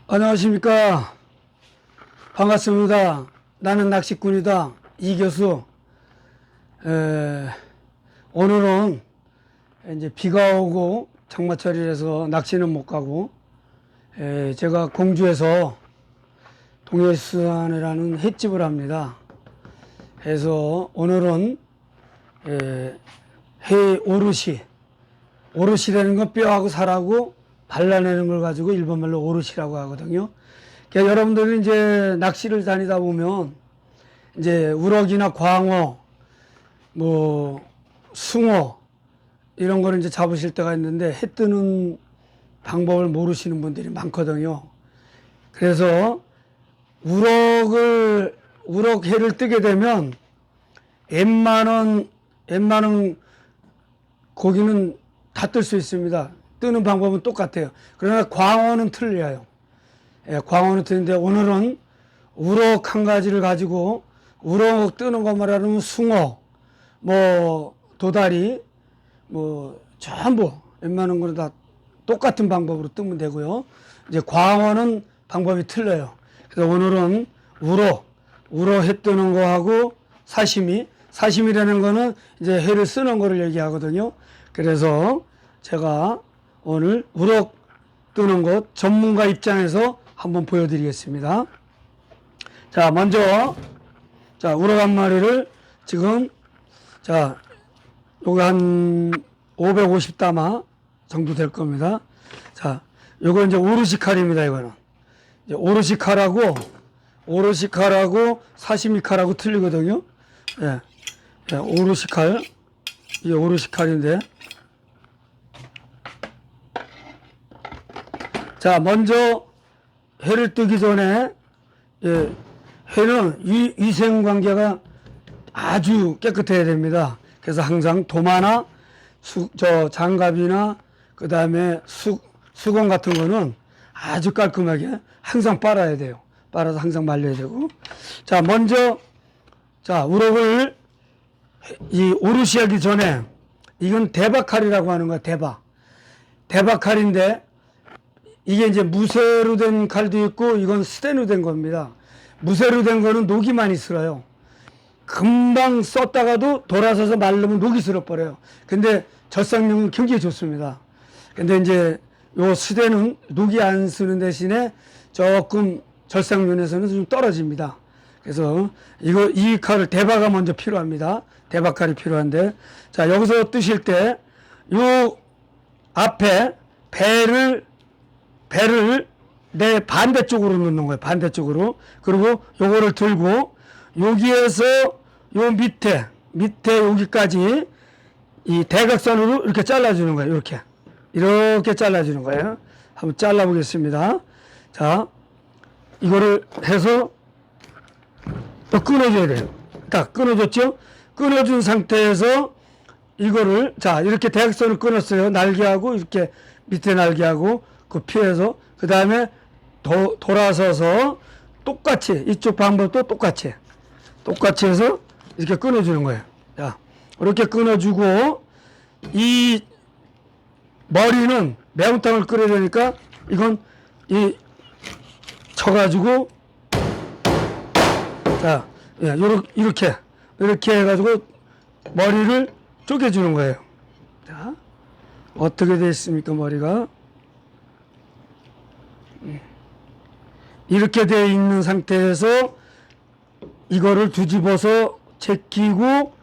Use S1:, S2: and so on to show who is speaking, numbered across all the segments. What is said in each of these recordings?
S1: 안녕하십니까. 반갑습니다. 나는 낚시꾼이다. 이교수. 오늘은 이제 비가 오고 장마철이라서 낚시는 못 가고, 제가 공주에서 동해수산이라는 횟집을 합니다. 그래서 오늘은 회 오롯이라는 건 뼈하고 살하고 발라내는 걸 가지고 일본말로 오롯이라고 하거든요. 그러니까 여러분들이 이제 낚시를 다니다 보면 이제 우럭이나 광어, 뭐 숭어 이런 거를 이제 잡으실 때가 있는데 해 뜨는 방법을 모르시는 분들이 많거든요. 그래서 우럭회를 뜨게 되면 웬만한 고기는 다 뜰 수 있습니다. 뜨는 방법은 똑같아요. 그러나 광어는 틀려요. 광어는 틀린데 오늘은 우럭 한 가지를 가지고 우럭 뜨는 거 말하면 숭어, 뭐 도다리, 뭐 전부 웬만한 거는 다 똑같은 방법으로 뜨면 되고요. 이제 광어는 방법이 틀려요. 그래서 오늘은 우럭 회 뜨는 거하고 사시미라는 거는 이제 회를 쓰는 거를 얘기하거든요. 그래서 제가 오늘 우럭 뜨는 것 전문가 입장에서 한번 보여드리겠습니다. 자, 먼저 우럭 한 마리를 지금 요거 한 550다마 정도 될 겁니다. 자, 요거 이제 오롯이 칼입니다. 이거는 이제 오롯이 칼하고 사시미 칼하고 틀리거든요. 오롯이 칼, 이게 오롯이 칼인데, 자, 먼저 회를 뜨기 전에 회는 위생관계가 아주 깨끗해야 됩니다. 그래서 항상 도마나 장갑이나 그 다음에 수건 같은 거는 아주 깔끔하게 항상 빨아야 돼요. 빨아서 항상 말려야 되고. 자, 먼저 우럭을 오롯이 하기 전에 이건 대박칼이라고 하는 거야. 대박칼인데 이게 이제 무쇠로 된 칼도 있고 이건 스테인으로 된 겁니다. 무쇠로 된 거는 녹이 많이 슬어요. 금방 썼다가도 돌아서서 마르면 녹이 슬어버려요. 근데 젖상용은 굉장히 좋습니다. 근데 이제 요 스테인은 녹이 안 쓰는 대신에 조금 젖상면에서는 좀 떨어집니다. 그래서 이 칼을 대박가 먼저 필요합니다. 대박칼이 필요한데, 자, 여기서 뜨실 때 요 앞에 배를 내 반대쪽으로 넣는 거예요. 반대쪽으로. 그리고 요거를 들고 여기에서 요 밑에 여기까지 이 대각선으로 이렇게 잘라주는 거예요. 이렇게 잘라주는 거예요. 한번 잘라 보겠습니다. 자, 이거를 해서 또 끊어줘야 돼요. 딱 끊어줬죠? 끊어준 상태에서 이거를, 자, 이렇게 대각선을 끊었어요. 날개하고 이렇게 밑에 날개하고 그 피해서 그 다음에 돌아서서 똑같이 이쪽 방법도 똑같이 해서 이렇게 끊어주는 거예요. 자, 이렇게 끊어주고 이 머리는 매운탕을 끓여야 되니까 이건 쳐가지고, 자, 이렇게 해가지고 머리를 쪼개주는 거예요. 자, 어떻게 되어 있습니까? 머리가 이렇게 되어 있는 상태에서 이거를 뒤집어서 제끼고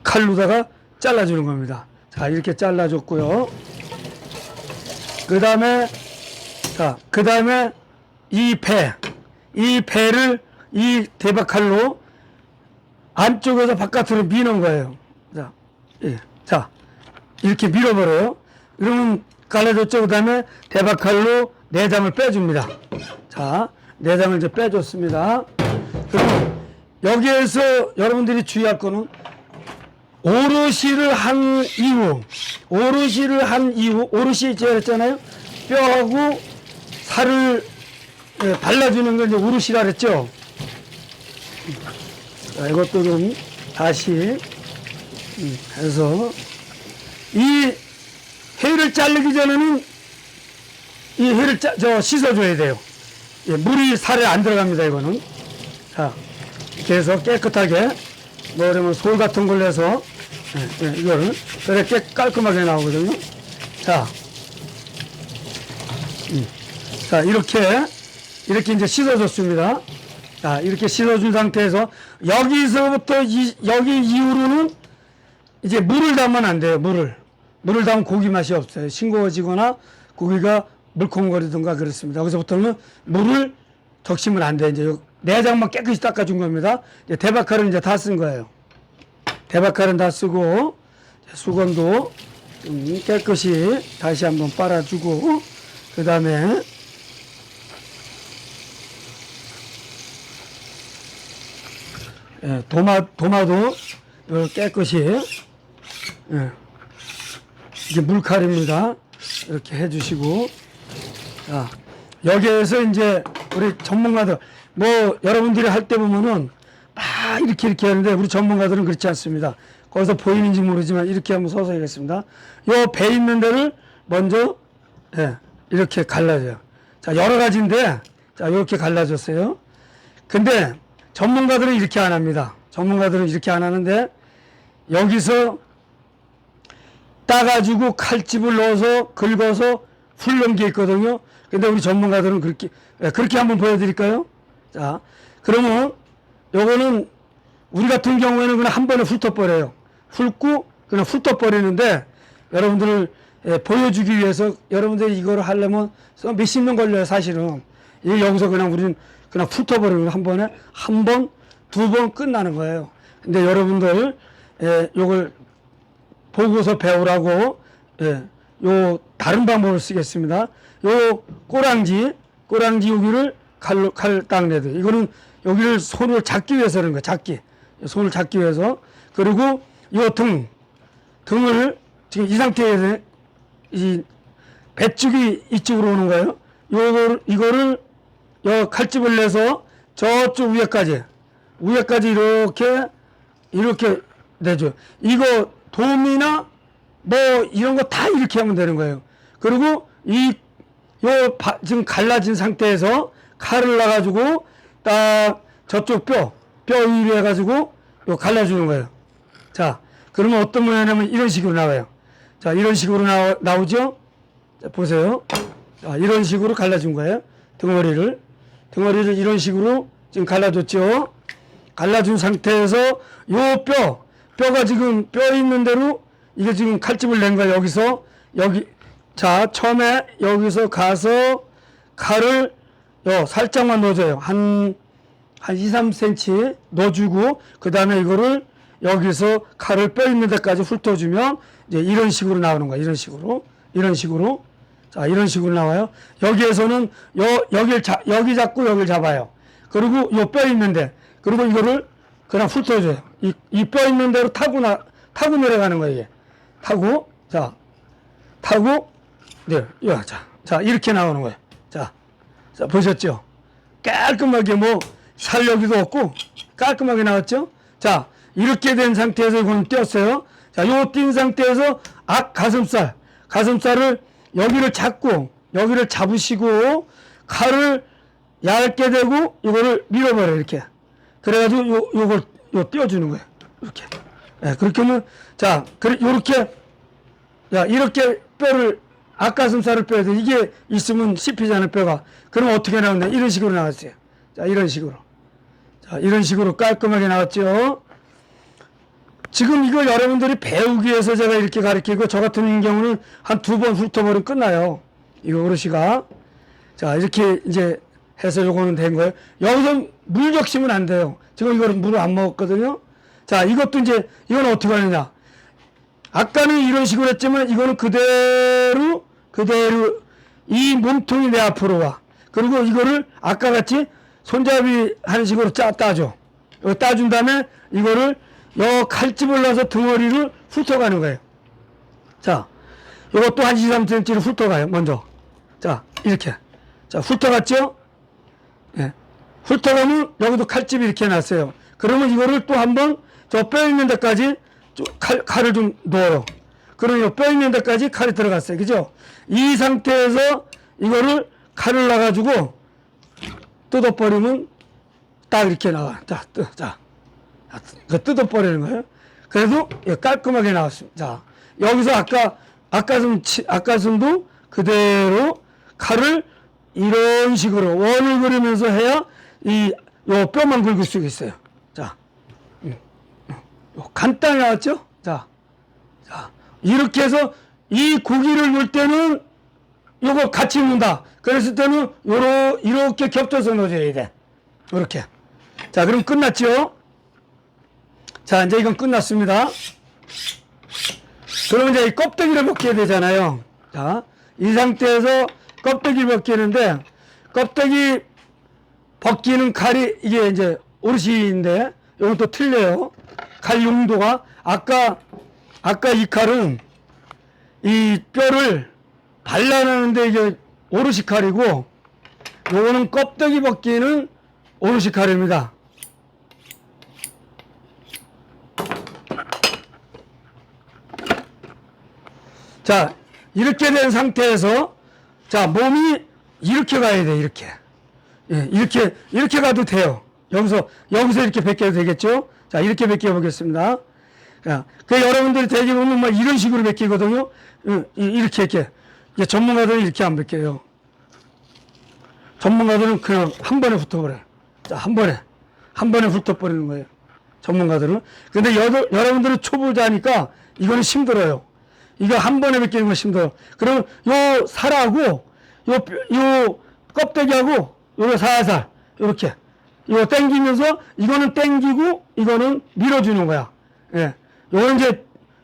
S1: 칼로다가 잘라주는 겁니다. 자, 이렇게 잘라줬고요. 그 다음에 이 배를 이 대박칼로 안쪽에서 바깥으로 미는 거예요. 자, 이렇게 밀어버려요. 그러면 갈라졌죠. 그 다음에 대박칼로 내장을 빼줍니다. 자, 내장을 이제 빼줬습니다. 그럼 여기에서 여러분들이 주의할 거는 오롯이를 한 이후 오롯이 제가 했잖아요. 뼈하고 살을 발라주는 걸 이제 오롯이라 그랬죠. 자, 이것도 좀 다시 해서 이 회를 자르기 전에는 이 회를 씻어줘야 돼요. 예, 물이 살에 안 들어갑니다, 이거는. 자, 이렇게 해서 깨끗하게, 뭐, 그러면 솔 같은 걸로 해서, 이거를, 그래, 깔끔하게 나오거든요. 자, 자, 이렇게 이제 씻어줬습니다. 자, 이렇게 씻어준 상태에서, 여기서부터, 여기 이후로는 이제 물을 담으면 안 돼요, 물을. 물을 담으면 고기 맛이 없어요. 싱거워지거나 고기가 물컹거리든가 그렇습니다. 여기서부터는 물을 적시면 안 돼요. 이제 내장만 깨끗이 닦아준 겁니다. 이제 대박칼은 이제 다 쓴 거예요. 대박칼은 다 쓰고, 수건도 좀 깨끗이 다시 한번 빨아주고, 그 다음에, 도마도 깨끗이, 이게 물칼입니다. 이렇게 해주시고, 자, 여기에서 이제 우리 전문가들, 뭐 여러분들이 할 때 보면은 막 이렇게 하는데 우리 전문가들은 그렇지 않습니다. 거기서 보이는지 모르지만 이렇게 한번 서서 하겠습니다. 요 배 있는 데를 먼저 이렇게 갈라줘요. 자, 여러 가지인데, 자, 이렇게 갈라줬어요. 근데 전문가들은 이렇게 안 합니다. 전문가들은 이렇게 안 하는데, 여기서 따가지고 칼집을 넣어서 긁어서 훑는 게 있거든요. 근데 우리 전문가들은 그렇게 한번 보여드릴까요? 자, 그러면 요거는 우리 같은 경우에는 그냥 한 번에 훑어버려요. 훑고 그냥 훑어버리는데, 여러분들을 보여주기 위해서 여러분들이 이걸 하려면 몇십 년 걸려요, 사실은. 여기서 그냥 우리는 그냥 훑어버리면 한 번에 한 번, 두 번 끝나는 거예요. 근데 여러분들, 요걸 보고서 배우라고, 요 다른 방법을 쓰겠습니다. 요 꼬랑지 여기를 칼 딱 내도. 이거는 여기를 손을 잡기 위해서 그런 거예요. 손을 잡기 위해서. 그리고 요 등을 지금 이 상태에서 이 배쪽이 이쪽으로 오는 거예요. 이거를 요 칼집을 내서 저쪽 위에까지 이렇게 내죠. 이거 돔이나 뭐 이런 거 다 이렇게 하면 되는 거예요. 그리고 지금 갈라진 상태에서 칼을 놔가지고 딱 저쪽 뼈 위로 해가지고 요 갈라주는 거예요. 자, 그러면 어떤 모양이냐면 이런 식으로 나와요. 자, 이런 식으로 나오죠? 자, 보세요. 자, 이런 식으로 갈라준 거예요. 덩어리를 이런 식으로 지금 갈라줬죠? 갈라준 상태에서 요 뼈가 지금 뼈 있는 대로 이게 지금 칼집을 낸 거예요. 자, 처음에 여기서 가서 칼을 살짝만 넣어줘요. 한 2, 3cm 넣어주고, 그 다음에 이거를 여기서 칼을 뼈 있는 데까지 훑어주면 이제 이런 식으로 나오는 거예요. 이런 식으로. 자, 이런 식으로 나와요. 여기에서는 여기 잡고 여기를 잡아요. 그리고 요 뼈 있는데, 그리고 이거를 그냥 훑어줘요. 이 뼈 있는 대로 타고 내려가는 거예요. 이게. 타고, 네, 자, 이렇게 나오는 거예요. 자, 보셨죠? 깔끔하게 살 여기도 없고, 깔끔하게 나왔죠? 자, 이렇게 된 상태에서 이거는 띄었어요. 자, 요 띈 상태에서 가슴살을 여기를 잡으시고, 칼을 얇게 대고, 이거를 밀어버려요, 이렇게. 그래가지고, 요걸 띄워주는 거예요. 이렇게. 그렇게 하면, 자, 이렇게 뼈를, 앞가슴살을 빼야 돼. 이게 있으면 씹히잖아요, 뼈가. 그럼 어떻게 나오냐? 이런 식으로 나왔어요. 자, 이런 식으로 깔끔하게 나왔죠. 지금 이걸 여러분들이 배우기 위해서 제가 이렇게 가르치고, 저 같은 경우는 한 2번 훑어버리면 끝나요. 이거 어르시가. 자, 이렇게 이제 해서 요거는 된 거예요. 여기서 물 적시면 안 돼요. 지금 이거는 물을 안 먹었거든요. 자, 이것도 이제, 이건 어떻게 하느냐. 아까는 이런 식으로 했지만, 이거는 그대로, 이 몸통이 내 앞으로 와. 그리고 이거를 아까 같이 손잡이 하는 식으로 따줘. 따준 다음에 이거를 칼집을 넣어서 덩어리를 훑어가는 거예요. 자, 이것도 한 2, 3cm를 훑어가요, 먼저. 자, 이렇게. 자, 훑어갔죠? 예. 훑어가면 여기도 칼집이 이렇게 났어요. 그러면 이거를 또 한번 저 뼈 있는 데까지 칼을 좀 넣어요. 그러면 뼈 있는 데까지 칼이 들어갔어요. 그죠? 이 상태에서 이거를 칼을 놔가지고 뜯어버리면 딱 이렇게 나와. 자, 이거 뜯어버리는 거예요. 그래도 깔끔하게 나왔습니다. 자, 여기서 아까슴도 그대로 칼을 이런 식으로 원을 그리면서 해야 요 뼈만 긁을 수 있어요. 자, 간단히 나왔죠? 자, 이렇게 해서 이 고기를 넣을 때는 요거 같이 넣는다. 그랬을 때는 이렇게 겹쳐서 넣어줘야 돼. 이렇게. 자, 그럼 끝났죠? 자, 이제 이건 끝났습니다. 그러면 이제 이 껍데기를 벗겨야 되잖아요. 자, 이 상태에서 껍데기를 벗기는데, 껍데기 벗기는 칼이 이게 이제 오르시인데, 이건 또 틀려요. 칼 용도가. 아까 이 칼은 이 뼈를 발라내는데 이게 오르시 칼이고, 요거는 껍데기 벗기는 오르시 칼입니다. 자, 이렇게 된 상태에서, 자, 몸이 이렇게 가야 돼, 이렇게. 예, 이렇게 가도 돼요. 여기서 이렇게 벗겨도 되겠죠? 자, 이렇게 벗겨 보겠습니다. 자, 여러분들이 대개 보면 막 이런 식으로 벗기거든요. 이렇게. 전문가들은 이렇게 안 벗겨요. 전문가들은 그냥 한 번에 훑어버려요. 자, 한 번에 훑어버리는 거예요. 전문가들은. 근데 여러분들은 초보자니까 이거는 힘들어요. 이거 한 번에 벗기는 건 힘들어요. 그러면 요 살하고, 요 껍데기하고, 요거 살살, 요렇게. 이거 당기면서, 이거는 당기고, 이거는 밀어주는 거야. 예. 요거는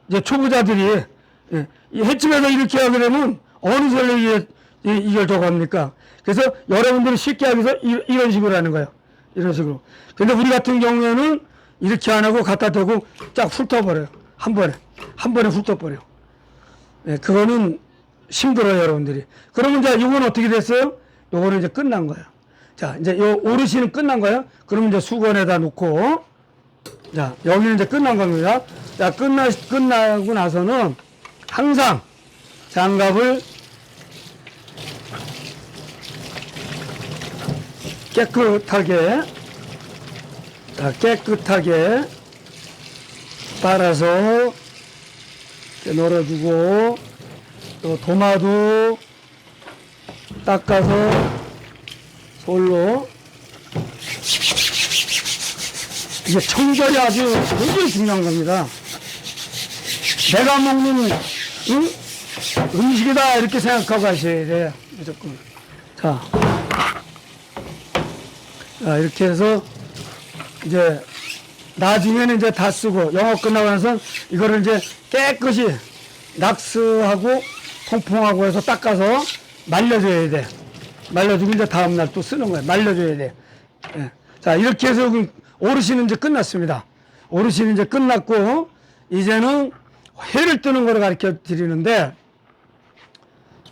S1: 이제 초보자들이, 예. 이 횟집에서 이렇게 하게 되면, 어느 전에 이걸 저거 합니까? 그래서 여러분들이 쉽게 하기 위해서 이런 식으로 하는 거예요. 이런 식으로. 근데 우리 같은 경우에는 이렇게 안 하고 갖다 대고 쫙 훑어버려요. 한 번에 훑어버려요. 예, 그거는 힘들어요, 여러분들이. 그러면 이제 요건 어떻게 됐어요? 요거는 이제 끝난 거예요. 자, 이제 요 오르시는 끝난 거예요. 그러면 이제 수건에다 놓고, 자, 여기는 이제 끝난 겁니다. 자, 끝나고 나서는 항상 장갑을 깨끗하게 빨아서 널어주고, 또 도마도 닦아서 솔로. 이게 청결이 아주 굉장히 중요한 겁니다. 내가 먹는 음식이다 이렇게 생각하고 하셔야 돼요. 무조건. 자, 이렇게 해서 이제 나중에는 이제 다 쓰고 영업 끝나고 나서 이거를 이제 깨끗이 낙스하고 통풍하고 해서 닦아서 말려줘야 돼. 말려주고 이제 다음날 또 쓰는 거야. 말려줘야 돼. 예. 자, 이렇게 해서 오르시는 이제 끝났습니다. 오르시는 이제 끝났고, 이제는 회를 뜨는 거를 가르쳐 드리는데,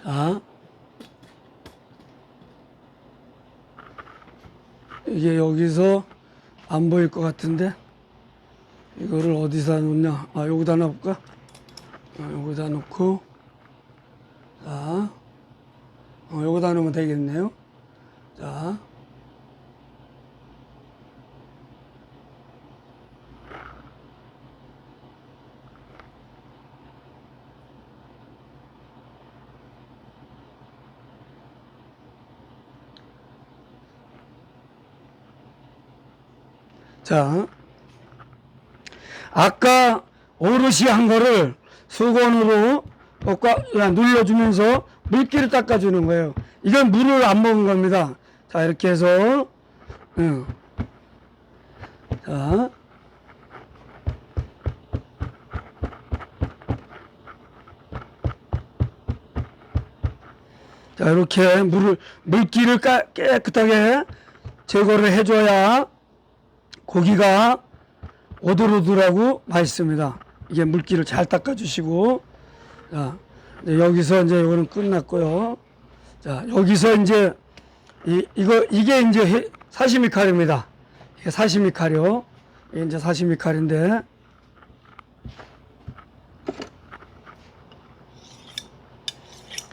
S1: 자, 이게 여기서 안 보일 것 같은데, 이거를 어디서 놓냐? 여기다 놔볼까? 여기다 놓고, 자, 여기다 놓으면 되겠네요. 자, 아까 오롯이 한 거를 수건으로 눌러주면서 물기를 닦아주는 거예요. 이건 물을 안 먹은 겁니다. 자, 이렇게 해서, 자, 이렇게 물기를 깨끗하게 제거를 해줘야 고기가 오돌오돌하고 맛있습니다. 이게 물기를 잘 닦아주시고, 자, 여기서 이제 이거는 끝났고요. 자, 여기서 이제 이게 이제 사시미 칼입니다. 이게 사시미 칼이요. 이게 이제 사시미 칼인데,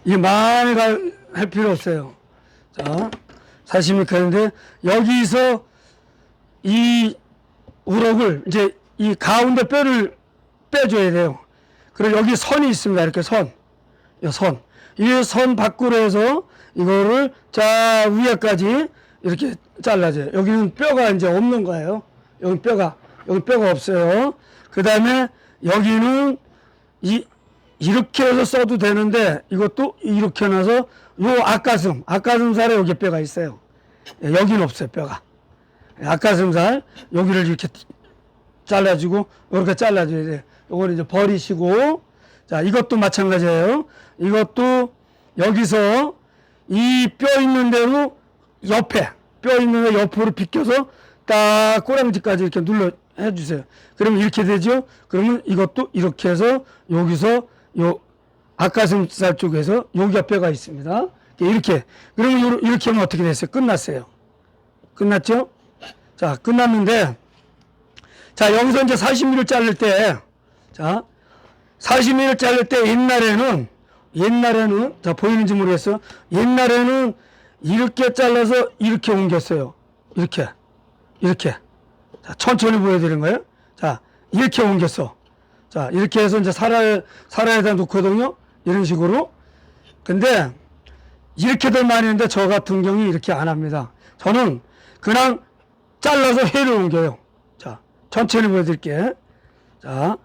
S1: 이게 많이 할 필요 없어요. 자, 40m인데 여기서 이 우럭을 이제 이 가운데 뼈를 빼줘야 돼요. 그리고 여기 선이 있습니다. 이렇게 선. 이 선. 이 선 밖으로 해서 이거를 자 위에까지 이렇게 잘라줘요. 여기는 뼈가 이제 없는 거예요. 여기 뼈가 없어요. 그 다음에 여기는 이렇게 해서 써도 되는데 이것도 이렇게 해놔서 요 앞가슴살에 여기 뼈가 있어요. 여기는 없어요, 뼈가. 앞가슴살 여기를 이렇게 잘라주고 이렇게 잘라줘야 돼요. 요거는 이제 버리시고, 자 이것도 마찬가지예요. 이것도 여기서 이 뼈 있는 대로 뼈 있는 데 옆으로 비껴서 딱 꼬랑지까지 이렇게 눌러 해주세요. 그러면 이렇게 되죠. 그러면 이것도 이렇게 해서 여기서 요 앞가슴살 쪽에서 여기가 뼈가 있습니다. 이렇게. 그러면 이렇게 하면 어떻게 됐어요? 끝났어요. 끝났죠? 자, 끝났는데, 자, 여기서 이제 40mm를 자를 때, 자, 40mm를 자를 때 옛날에는, 자, 보이는지 모르겠어요. 옛날에는 이렇게 잘라서 이렇게 옮겼어요. 이렇게. 자, 천천히 보여드리는 거예요. 자, 이렇게 옮겼어. 자, 이렇게 해서 이제 살아에다 놓거든요. 이런 식으로. 근데, 이렇게들 많이 했는데 저 같은 경우 이렇게 안 합니다. 저는 그냥 잘라서 회를 옮겨요. 자, 천천히 보여드릴게요. 자,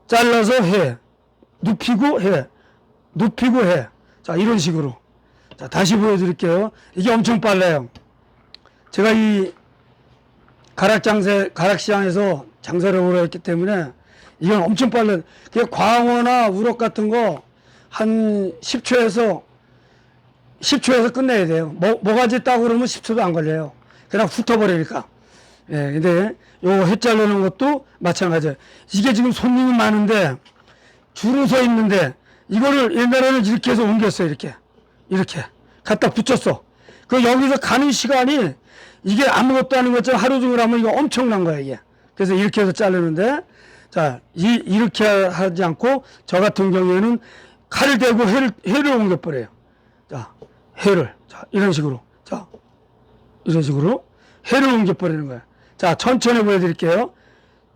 S1: 잘라서 회. 눕히고 해. 자, 이런 식으로. 자, 다시 보여드릴게요. 이게 엄청 빨라요. 제가 이 가락시장에서 장사를 오래 했기 때문에 이건 엄청 빨라요. 그냥 광어나 우럭 같은 거 한 10초에서 끝내야 돼요. 뭐가지 따고 그러면 10초도 안 걸려요. 그냥 훑어버리니까. 예, 근데 요 해 자르는 것도 마찬가지예요. 이게 지금 손님이 많은데 줄을 서 있는데 이거를 옛날에는 이렇게 해서 옮겼어요. 이렇게 갖다 붙였어. 그 여기서 가는 시간이 이게 아무것도 아닌 것처럼 하루 종일 하면 이거 엄청난 거야, 이게. 그래서 이렇게 해서 자르는데, 자, 이렇게 하지 않고 저 같은 경우에는 칼을 대고 회를 옮겨버려요. 자, 자, 이런 식으로. 자, 이런 식으로 회를 옮겨버리는 거예요. 자, 천천히 보여드릴게요.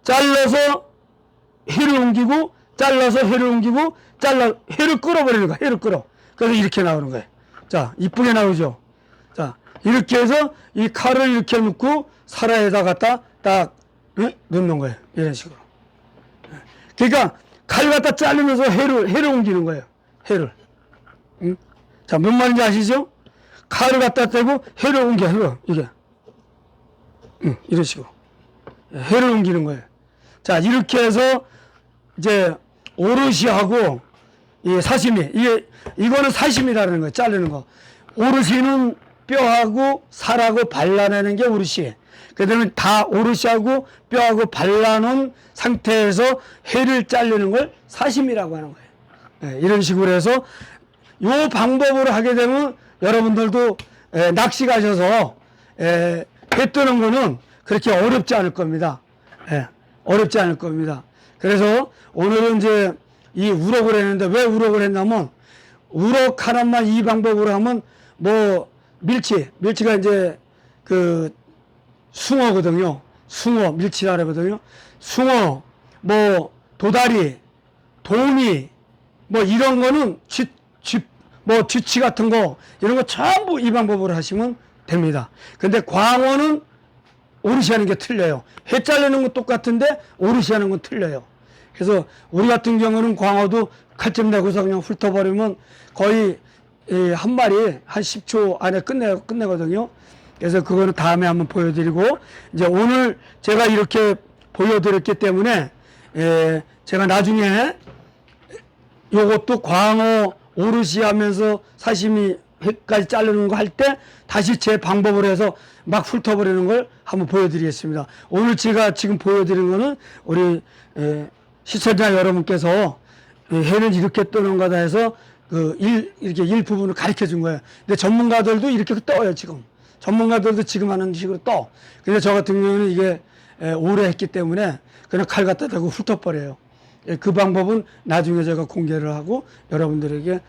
S1: 잘라서 회를 옮기고, 회를 끌어버리는 거야. 회를 끌어. 그래서 이렇게 나오는 거예요. 자, 이쁘게 나오죠. 자, 이렇게 해서 이 칼을 이렇게 넣고 살아에다 갖다 딱 넣는 거예요. 이런 식으로. 그러니까 칼 갖다 자르면서 회를 옮기는 거예요. 회를. 응? 자, 뭔 말인지 아시죠? 칼을 갖다 대고 회를 옮겨. 이게. 이런 식으로. 회를 옮기는 거예요. 자, 이렇게 해서 이제 오롯이하고 이 사시미, 이거는 사시미라는 거예요. 자르는 거. 오롯이는 뼈하고 살하고 발라내는 게 오롯이. 그 다음에 다 오롯이하고 뼈하고 발라놓은 상태에서 회를 자르는 걸 사시미라고 하는 거예요. 네, 이런 식으로 해서 요 방법으로 하게 되면 여러분들도 낚시 가셔서 회 뜨는 거는 그렇게 어렵지 않을 겁니다. 어렵지 않을 겁니다. 그래서 오늘은 이제 이 우럭을 했는데 왜 우럭을 했냐면 우럭 하나만 이 방법으로 하면 뭐 밀치가 이제 그 숭어거든요. 숭어 밀치라 그러거든요. 숭어 뭐 도다리 도미 뭐 이런 거는 쥐치 같은 거 이런 거 전부 이 방법으로 하시면 됩니다. 근데 광어는 오롯이 하는 게 틀려요. 회 자르는 건 똑같은데 오롯이 하는 건 틀려요. 그래서 우리 같은 경우는 광어도 칼집 내고서 그냥 훑어버리면 거의 한 마리 한 10초 안에 끝내거든요. 그래서 그거는 다음에 한번 보여드리고, 이제 오늘 제가 이렇게 보여드렸기 때문에 제가 나중에 요것도 광어 오롯이 하면서 사시미 회까지 자르는 거 할 때 다시 제 방법으로 해서 막 훑어버리는 걸 한번 보여드리겠습니다. 오늘 제가 지금 보여드리는 거는 우리 시청자 여러분께서 회는 이렇게 뜨는 거다 해서 이렇게 일부분을 가르쳐 준 거예요. 근데 전문가들도 이렇게 떠요, 지금. 전문가들도 지금 하는 식으로 떠. 근데 저 같은 경우는 이게 오래 했기 때문에 그냥 칼 갖다 대고 훑어버려요. 그 방법은 나중에 제가 공개를 하고 여러분들에게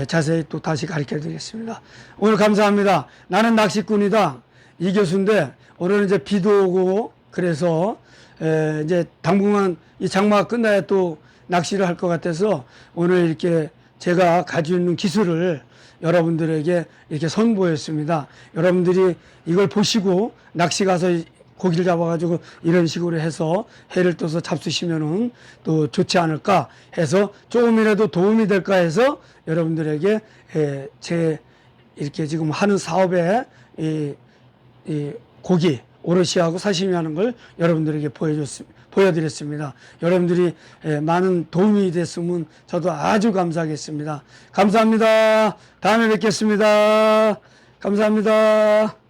S1: 자세히 또 다시 가르쳐 드리겠습니다. 오늘 감사합니다. 나는 낚시꾼이다. 이 교수인데 오늘은 이제 비도 오고 그래서 이제 당분간 이 장마가 끝나야 또 낚시를 할 것 같아서 오늘 이렇게 제가 가지고 있는 기술을 여러분들에게 이렇게 선보였습니다. 여러분들이 이걸 보시고 낚시 가서 고기를 잡아가지고 이런 식으로 해서 해를 떠서 잡수시면은 또 좋지 않을까 해서 조금이라도 도움이 될까 해서 여러분들에게 제 이렇게 지금 하는 사업에 이 고기 오롯이하고 사시미 하는 걸 여러분들에게 보여드렸습니다. 여러분들이 많은 도움이 됐으면 저도 아주 감사하겠습니다. 감사합니다. 다음에 뵙겠습니다. 감사합니다.